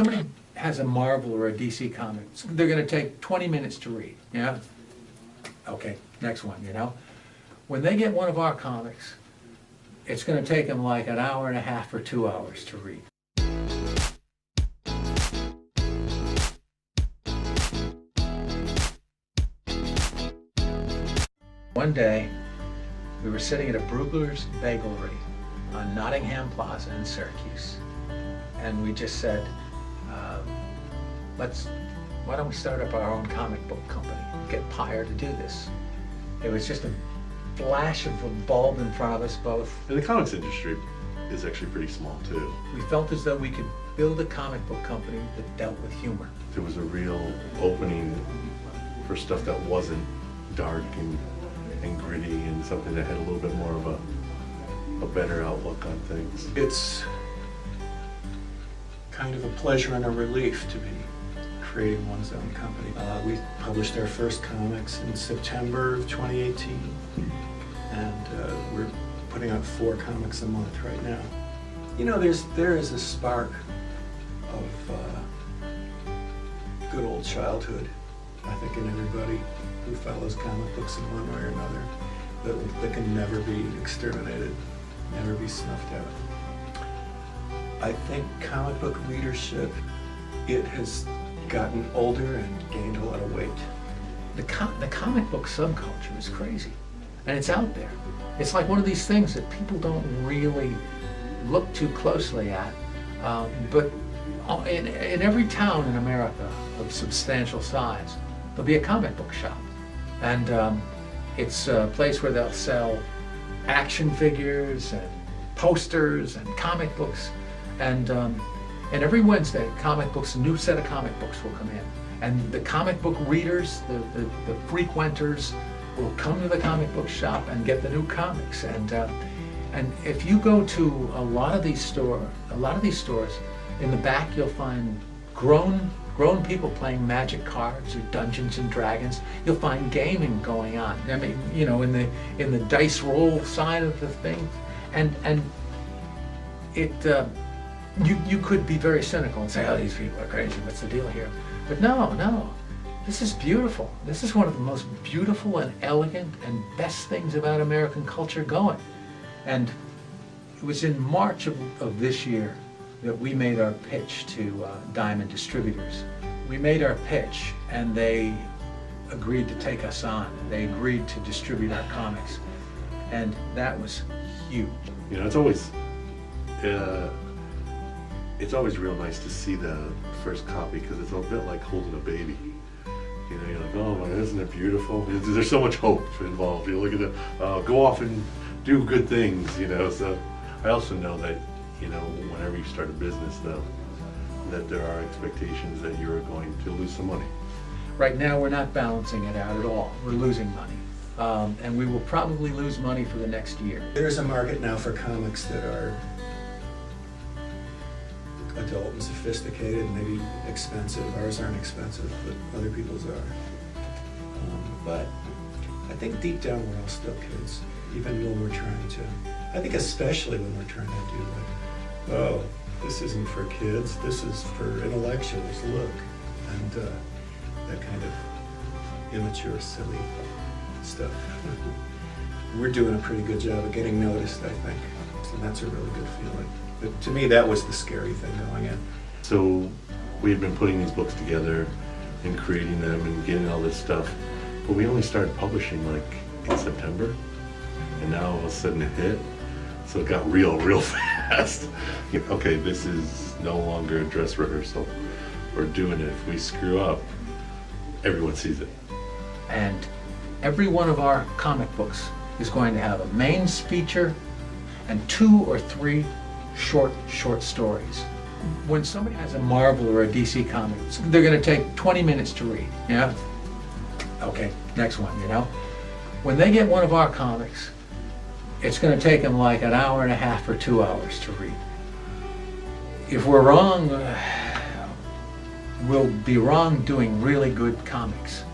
Somebody has a Marvel or a DC comic, they're going to take 20 minutes to read, yeah? Okay, next one, you know? When they get one of our comics, it's going to take them like an hour and a half or 2 hours to read. One day, we were sitting at a Brugler's Bagelry on Nottingham Plaza in Syracuse, and we just said, why don't we start up our own comic book company, get Peyer to do this. It was just a flash of a bulb in front of us both. And the comics industry is actually pretty small too. We felt as though we could build a comic book company that dealt with humor. There was a real opening for stuff that wasn't dark and gritty, and something that had a little bit more of a better outlook on things. It's kind of a pleasure and a relief to be creating one's own company. We published our first comics in September of 2018, and we're putting out 4 comics a month right now. You know, there is a spark of good old childhood, I think, in everybody who follows comic books in one way or another, that can never be exterminated, never be snuffed out. I think comic book readership, it has gotten older and gained a lot of weight. The comic book subculture is crazy, and it's out there. It's like one of these things that people don't really look too closely at, but in every town in America of substantial size, there'll be a comic book shop. And it's a place where they'll sell action figures and posters and comic books. And every Wednesday, a new set of comic books will come in. And the comic book readers, the frequenters, will come to the comic book shop and get the new comics. And if you go to a lot of these stores, in the back you'll find grown people playing Magic cards or Dungeons and Dragons. You'll find gaming going on. I mean, you know, in the dice roll side of the thing, and it you could be very cynical and say, oh, these people are crazy. What's the deal here? But no, this is beautiful. This is one of the most beautiful and elegant and best things about American culture going. And it was in March of this year that we made our pitch to Diamond Distributors. We made our pitch and they agreed to take us on. They agreed to distribute our comics. And that was huge. You know, it's always real nice to see the first copy, because it's a bit like holding a baby. You know, you're like, oh my, isn't it beautiful? There's so much hope involved. You look at it, go off and do good things, you know. So I also know that, you know, whenever you start a business, though, that there are expectations that you're going to lose some money. Right now, we're not balancing it out at all. We're losing money. And we will probably lose money for the next year. There's a market now for comics that are adult and sophisticated, maybe expensive. Ours aren't expensive, but other people's are. But I think deep down we're all still kids, even when we're trying to. I think especially when we're trying to do like, oh, this isn't for kids, this is for intellectuals, look. And that kind of immature, silly stuff. We're doing a pretty good job of getting noticed, I think. And that's a really good feeling. But to me, that was the scary thing going in. So we had been putting these books together and creating them and getting all this stuff, but we only started publishing like in September, and now all of a sudden it hit. So it got real fast. Okay, this is no longer a dress rehearsal. We're doing it. If we screw up, everyone sees it. And every one of our comic books is going to have a main feature and 2 or 3 short stories. When somebody has a Marvel or a DC comic, they're going to take 20 minutes to read, yeah? Okay, next one, you know? When they get one of our comics, it's going to take them like an hour and a half or 2 hours to read. If we're wrong, we'll be wrong doing really good comics.